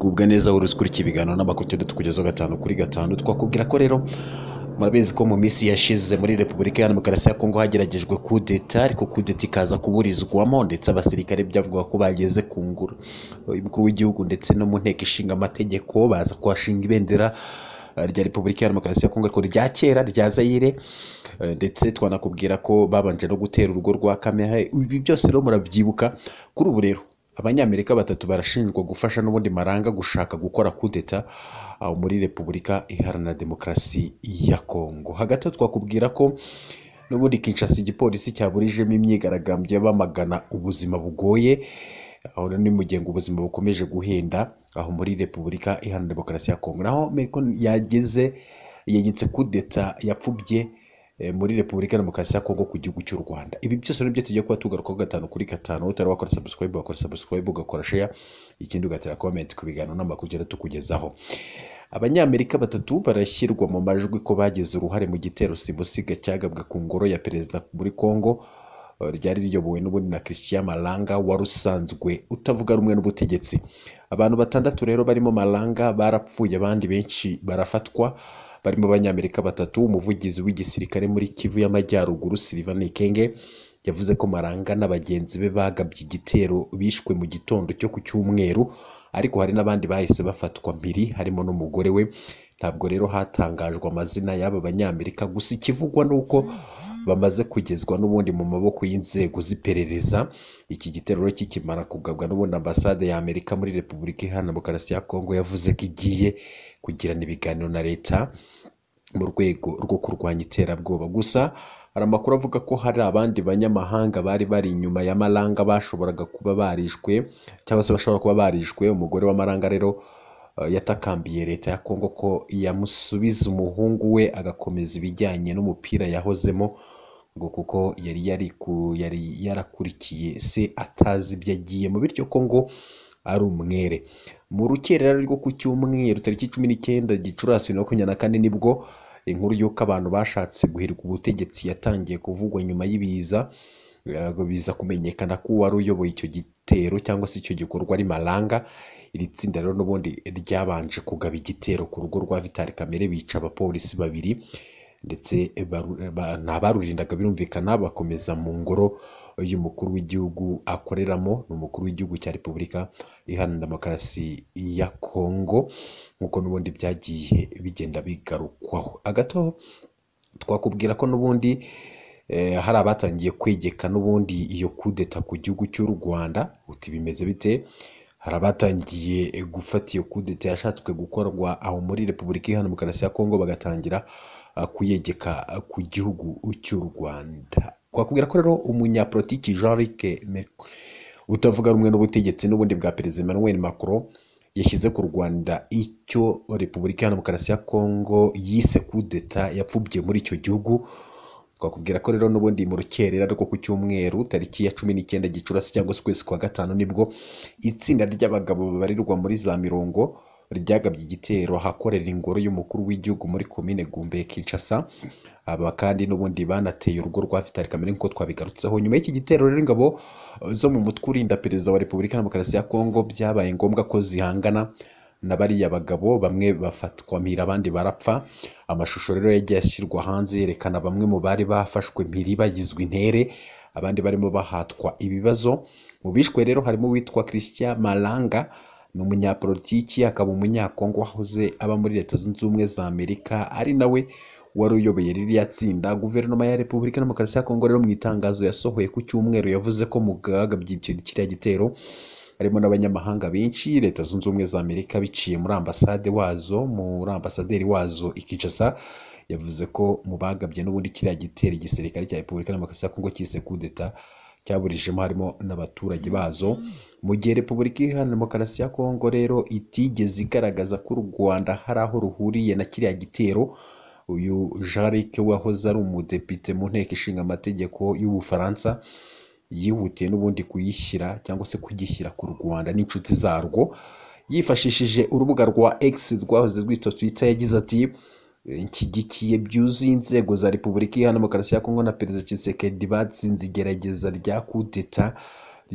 gubwa neza uruzwi kuri ibiganiro n'amakuru tugenda tukugezaho gatanu kuri gatanu. Twakubwira ko rero murabizi ko mu minsi yashize muri Repubulika ya Demokarasi ya Kongo hageragejwe kudeta, ariko kudeta ikaza kuburizwamo ndetse abasirikare byavuga ko bageze ku ngoro y'umukuru w'igihugu ndetse no mu nteko ishinga amategeko baza kuhashinga ibendera rya Repubulika ya Demokarasi ya Kongo ariko rya kera rya Zaire, ndetse twanakubwira ko babanje no gutera urugo rwa Kamehe. Ibi byose rero murabyibuka. Kuri ubu rero abanyamerika batatu barashinjwa gufasha n'ubundi maranga gushaka gukora kudeta muri Repubulika Iharanira Demokarasi ya Kongo. Hagati twakubwira ko n'ubundi Kinshasa igipolisi cyaburijemo imyigaragambyo bamagana ubuzima bugoye, aho ni mu gihe ubuzima bukomeje guhenda aho muri Repubulika Iharanira Demokarasi ya Kongo. Naho Amerika yagitse kudeta yapfubye muri Repubulika ya Demokarasi ya Kongo ku gihugu cy'u Rwanda. Ibi byose nibyo tugiye kuba tugarukaho gatanu kuri gatanu. Utari wakora subscribe ugakora share, ikindi ugatera comment ku biganiro n'amakuru tugenda tukugezaho. Abanyamerika batatu barashyirwa mu majwi ko bagize uruhare mu gitero simusiga cyagabwe ku ngoro ya perezida muri Kongo, ryari riyobowe n'ubundi na Christian Malanga wari usanzwe utavuga rumwe n'ubutegetsi. Abantu batandatu rero barimo Malanga barapfuye, abandi benshi barafatwa, barimo abanyamerika batatu. Umuvugizi w'igisirikare muri Kivu y'Amajyaruguru Sylvain Ikenge yavuze ko Malanga n'abagenzi be bagabye igitero bishwe mu gitondo cyo ku Cyumweru, ariko hari n'abandi bahise bafatwa mpiri harimo n'umugore we. Ntabwo rero hatangajwe amazina y'aba banyamerika, gusa ikivugwa nuko bamaze kugezwa n'ubundi mu maboko y'inzego z'iperereza. Iki gitero rero kikimara kugabwa n'ubundi ambasade ya Amerika muri Repubulika Iharanira Demokarasi ya Kongo yavuze ko igiye kugirana ibiganiro na leta mu rwego rwo kurwanya iterabwoba. Gusa hari amakuru avuga ko hari abandi banyamahanga bari bari inyuma ya Malanga bashoboraga kuba barishwe cyangwa se bashobora kuba barishwe. Umugore wa Malanga rero yatakambiye leta ya Kongo ko yamusubiza umuhungu we agakomeza ibijyanye n'umupira yahozemo, ngo kuko yari yarakurikiye se atazi ibyo agiyemo, bityo ko ngo ari umwere. Mu rukerera rwo ku Cyumweru tariki 19 Gicurasi 2024 nibwo inkuru y'uko abantu bashatse guhirika ubutegetsi yatangiye kuvugwa nyuma y'ibiza biza kumenyekana ko wari uyoboye icyo gitero cyangwa se icyo gikorwa ari Malanga. Iri tsinda rero n'ubundi ryabanje kugaba igitero ku rugo rwa Vital Kamerhe, bica abapolisi babiri ndetse n'abarurindaga birumvikana, bakomeza mu ngoro y'umukuru w'igihugu akoreramo, n'umukuru w'igihugu cya Repubulika Iharanira Demokarasi ya Kongo, nk'uko n'ubundi byagiye bigenda bigarukwaho. Agato twakubwira ko n'ubundi hari abatangiye kwegeka n'ubundi iyo kudeta ku gihugu cy'u Rwanda. Uti bimeze bite? Hari abatangiye gufata iyo kudeta yashatswe gukorwa aho muri Repubulika Iharanira Demokarasi ya Kongo bagatangira kuyegeka ku gihugu cy'u Rwanda. Twakubwira ko rero umunyapolitiki Jean-Luc utavuga rumwe n'ubutegetsi n'ubundi bwa Perezida Emmanuel Macron yashyize ku Rwanda icyo Repubulika Iharanira Demokarasi ya Kongo yise kudeta yapfubye muri icyo gihugu. Twakubwira ko rero n'ubundi mu rukerera rwo ku Cyumweru tariki ya 19 Gicurasi cyangwa se ukwezi kwa gatanu nibwo itsinda ry'abagabo babarirwa muri za mirongo ryagabye igitero ahakorera ingoro y'umukuru w'igihugu muri komine Gumbe Kinshasa. Aba kandi n'ubundi banateye urugo rwa Vital Kamerhe nk'uko twabigarutseho. Nyuma y'iki gitero rero ingabo zo mu mutwe urinda perezida wa Repubulika ya Demokarasi ya Kongo byabaye ngombwa ko zihangana na bariya bagabo, bamwe bafatwa mpiri abandi barapfa. Amashusho rero yagiye ashyirwa hanze yerekana bamwe mu bari bafashwe mpiri bagizwe intere, abandi barimo bahatwa ibibazo. Mu bishwe rero harimo witwa Christian Malanga, ni umunyapolitiki akaba umunyakongo wahoze aba muri Leta Zunze Ubumwe za Amerika, ari nawe wari uyoboye ririya tsinda. Guverinoma ya Repubulika ya Demokarasi ya Kongo rero mu itangazo yasohoye ku Cyumweru yavuze ko mu bwagabye kiriya gitero harimo n'abanyamahanga benshi. Leta Zunze Ubumwe za Amerika biciye muri ambasaderi wazo i Kinshasa yavuze ko mu bagabye n'ubundi kiriya gitero igisirikare cya Repubulika ya Demokarasi ya Kongo cyise kudeta cyaburijemo harimo n'abaturage bazo. Mu gihe Repubulika Iharanira Demokarasi ya Kongo rero itigeze igaragaza ko u Rwanda hari aho ruhuriye na kiriya gitero, uyu Jean-Luc wahoze ari umudepite mu nteko ishinga amategeko y'Ubufaransa yihutiye n'ubundi kuyishyira cyangwa se kugishyira ku Rwanda n'inshuti zarwo. Yifashishije urubuga rwa X rwahoze rwitwa Twitter yagize ati nshyigikiye byuzuye inzego za Repubulika Iharanira Demokarasi ya Kongo na Perezida Tshisekedi batsinze igerageza rya kudeta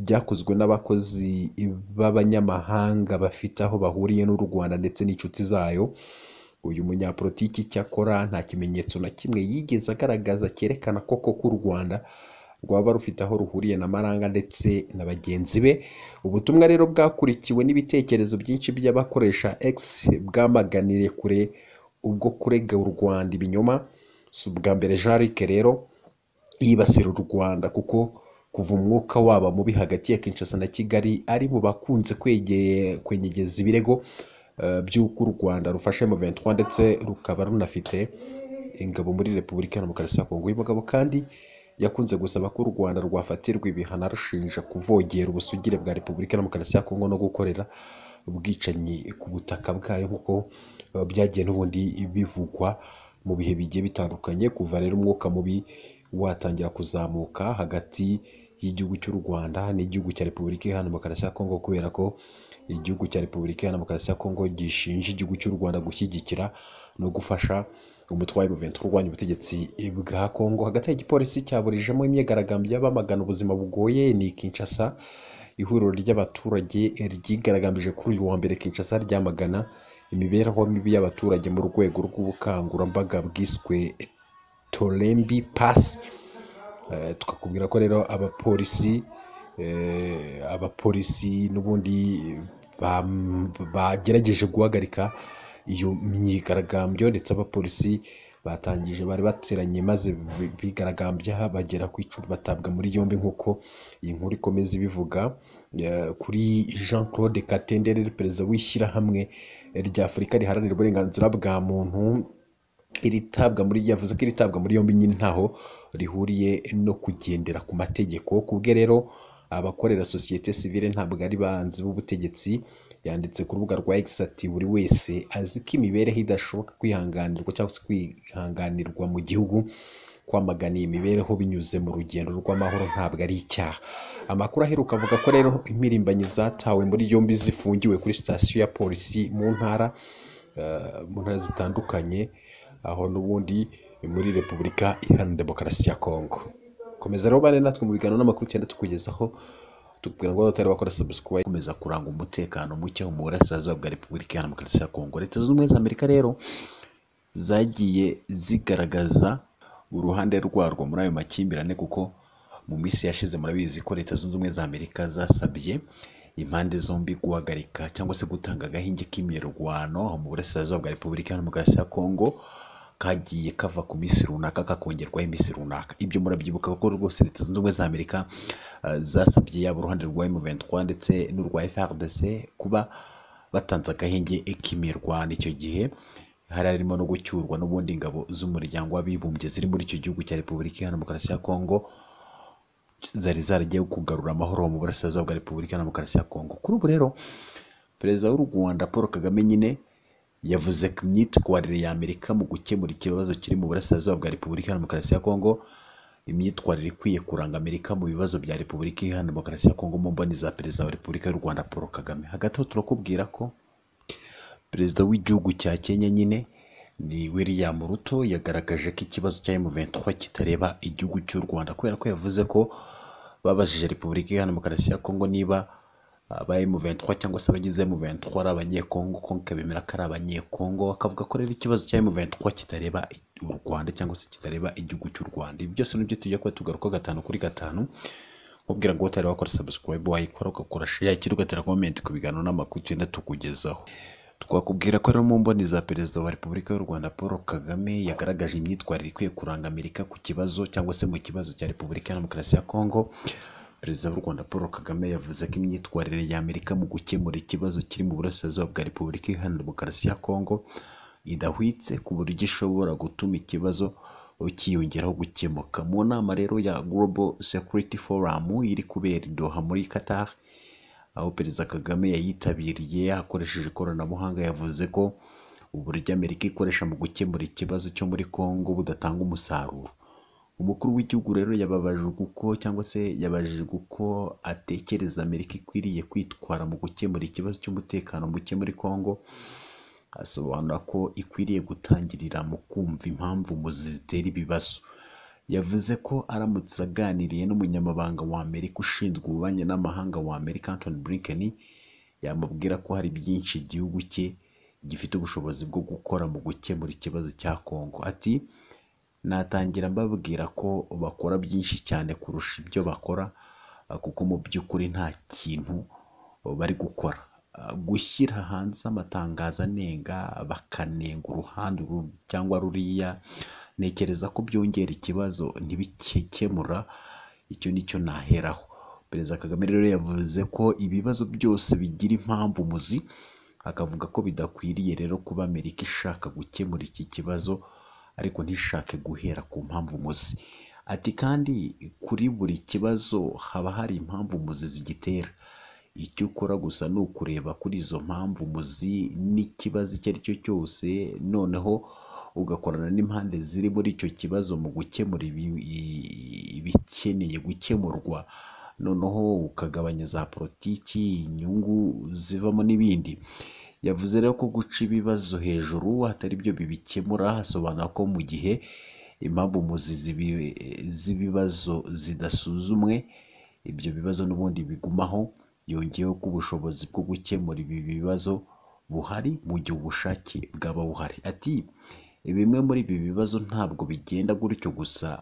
ryakozwe n'abakozi b'abanyamahanga bafite aho bahuriye n'u Rwanda ndetse n'inshuti zayo. Uyu munyapolitiki cyakora nta kimenyetso na kimwe yigeze agaragaza cyerekana koko ko u Rwanda rwaba rufite aho ruhuriye na Maranga ndetse na bagenzi be. Ubutumwa rero bwakurikiwe n'ibitekerezo byinshi by'abakoresha X bwamaganiriye kure ubwo kurega u Rwanda ibinyoma. Si ubwa mbere Jean Luc rero yibasira u Rwanda, kuko kuva umwuka waba mubi hagati ya Kinshasa na Kigali ari mu bakunze kwenyegeza ibirego by'uko u Rwanda rufashe M23 ndetse rukaba runafite ingabo muri Repubulika ya Demokarasi ya Kongo. Uyu mugabo kandi yakunze gusaba ko u Rwanda rwafatirwa ibihano arushinja kuvogera ubusugire bwa Repubulika ya Demokarasi ya Kongo no gukorera ubwicanyi ku butaka bwayo, nk'uko byagiye n'ubundi bivugwa mu bihe bigiye bitandukanye. Kuva rero umwuka mubi watangira kuzamuka hagati y'igihugu cy'u Rwanda n'igihugu cya Repubulika ya Demokarasi ya Kongo, kubera ko igihugu cya Repubulika ya Demokarasi ya Kongo gishinja igihugu cy'u Rwanda gushyigikira no gufasha umutwe wa M23 urwanya ubutegetsi bwa Kongo. Hagati y'igipolisi cyaburijemo imyigaragambyo y'abamagana ubuzima bugoye ni Kinshasa. Ihuriro ry'abaturage ryigaragambije kuri uyu wa mbere Kinshasa ryamagana imibereho mibi y'abaturage mu rwego rw'ubukangurambaga bwiswe Tolembi Pass. Tukakubwira ko rero abapolisi n'ubundi bagerageje guhagarika iyo myigaragambyo, ndetse abapolisi bari bateranye maze bigaragambya bagera ku 10 batabwa muri yombi, nk'uko iyi nkuru ikomeza ibivuga. Kuri Jean Claude Katendere, perezida w'ishyirahamwe rya Afurika riharanira uburenganzira bwa muntu, yavuze ko iritabwa muri yombi nyine ntaho rihuriye no kugendera ku mategeko. Kubwe rero abakorera sosiyete sivile ntabwo ari banzi b'ubutegetsi. Yanditse ku rubuga rwa X ati buri wese azi ko imibereho idashoboka kwihanganirwa cyangwa se kwihanganirwa mu gihugu. Kwamagana iyi mibereho binyuze mu rugendo rw'amahoro ntabwo ari icyaha. Amakuru aheruka avuga ko rero impirimbanyi zatawe muri yombi zifungiwe kuri sitasiyo ya polisi mu ntara zitandukanye, aho n'ubundi muri Repubulika Iharanira Demokarasi ya Kongo. Komeza rero bane natwe mu biganiro n'amakuru cyenda tukugezaho, tukubwira ngo utari wakora subscribe, komeza kuranga umutekano muke mu burasirazuba bwa Repubulika Iharanira Demokarasi ya Kongo. Leta zunze ubumwe za Amerika rero zagiye zigaragaza uruhande rwarwo muri ayo makimbirane, kuko mu minsi yashize murabizi ko Leta zunze ubumwe za Amerika zasabye impande zombi guhagarika cyangwa se gutanga agahinge k'imirwano mu burasirazuba bwa Repubulika Iharanira Demokarasi ya Kongo, kagiye kava ku minsi runaka kakongerwaho iminsi runaka. Ibyo murabyibuka ko rwose Leta zunze ubumwe za Amerika zasabye yaba uruhande rwa M23 ndetse n'urwa FARDC kuba batanze agahinge k'imirwano. Icyo gihe hari harimo no gucyurwa n'ubundi ingabo z'umuryango w'abibumbye ziri muri icyo gihugu cya Repubulika Iharanira Demokarasi ya Kongo, zari zaragiye kugarura amahoro mu burasirazuba bwa Repubulika Iharanira Demokarasi ya Kongo. Kuri ubu rero perezida w'u Rwanda Paul Kagame nyine yavuze ko imyitwarire ya Amerika mu gukemura ikibazo kiri mu burasirazuba bwa Repubulika Iharanira Demokarasi ya Kongo, imyitwarire ikwiye kuranga Amerika mu bibazo bya Repubulika Iharanira Demokarasi ya Kongo mu mboni za perezida wa Repubulika y'u Rwanda Paul Kagame. Hagati aho turakubwira ko perezida w'igihugu cya Kenya nyine ni William Ruto yagaragaje ko ikibazo cya M23 kitareba igihugu cy'u Rwanda, kubera ko yavuze ko babajije Repubulika Iharanira Demokarasi ya Kongo niba aba M23 cyangwa se abagize M23 ari abanyekongo, konka bemera ko ari abanyekongo. Akavuga ko rero ikibazo cya M23 kitareba u Rwanda cyangwa se kitareba igihugu cy'u Rwanda. Ibi byose nibyo tujya kuba tugaruka 5 kuri 5, mubwira ngo utari wakora subscribe wayikora, ugakora share, ikindi ugatera comment ku biganiro n'amakuru cyenda tukugezaho. Twakubwira ko rero mu mboni za perezida wa Repubulika y'u Rwanda Paul Kagame yagaragaje imyitwarire ikwiye kuranga Amerika ku kibazo cyangwa se mu kibazo cya Repubulika Iharanira Demokarasi ya Kongo. Perezida w'u Rwanda Paul Kagame yavuze ko imyitwarire ya Amerika mu gukemura ikibazo kiri mu burasirazuba bwa Repubulika Iharanira Demokarasi ya Kongo idahwitse, ku buryo ishobora gutuma ikibazo kiyongeraho gukemuka. Mu nama rero ya Global Security Forum iri kubera i Doha muri Qatar, aho Perezida Kagame yayitabiriye akoresheje ikoranabuhanga, yavuze ko uburyo Amerika ikoresha mu gukemura ikibazo cyo muri Kongo budatanga umusaruro. Umukuru w'igihugu rero yababajwe uko atekereza Amerika ikwiriye kwitwara mu gukemura ikibazo cy'umutekano muke muri Kongo. Asobanura ko ikwiriye gutangirira mu kumva impamvu zitera ibibazo. yavuze ko aramutse aganiriye n'umunyamabanga wa Amerika ushinzwe ububanyi n'amahanga wa Amerika Anthony Blinken yamubwira ko hari byinshi igihugu cye gifite ubushobozi bwo gukora mu gukemura ikibazo cya Kongo. Ati natangira mbabwira ko bakora byinshi cyane kurusha ibyo bakora kuko mu by'ukuri nta kintu bari gukora. Gushyira hanze amatangazo anenga bakanenga uruhande cyangwa ruriya, ntekereza ko byongera ikibazo ntibikemura. Icyo nicyo naheraho. Perezida Kagame rero yavuze ko ibibazo byose bigira impamvu muzi, akavuga ko bidakwiriye rero kuba Amerika ishaka gukemura iki kibazo ariko ntishake guhera ku mpamvu muzi. Ati kandi kuri buri kibazo haba hari impamvu muzi zigitera, icyo ukora gusa ni ukureba kuri izo mpamvu muzi n'ikibazo icyo ari cyo cyose, noneho ugakorana n'impande ziri muri icyo kibazo mu gukemura ibikeneye gukemurwa, noneho ukagabanya za politiki, inyungu zivamo n'ibindi. Yavuze rero ko guca ibibazo hejuru atari byo bibikemura, hasobanura ko mu gihe impamvu muzi z'ibibazo zidasuzumwe, ibyo bibazo n'ubundi bigumaho. Yongeyeho ko ubushobozi bwo gukemura ibi bibazo buhari mu gihe ubushake bwaba buhari. Ati bimwe muri ibi bibazo ntabwo bigenda gutyo gusa,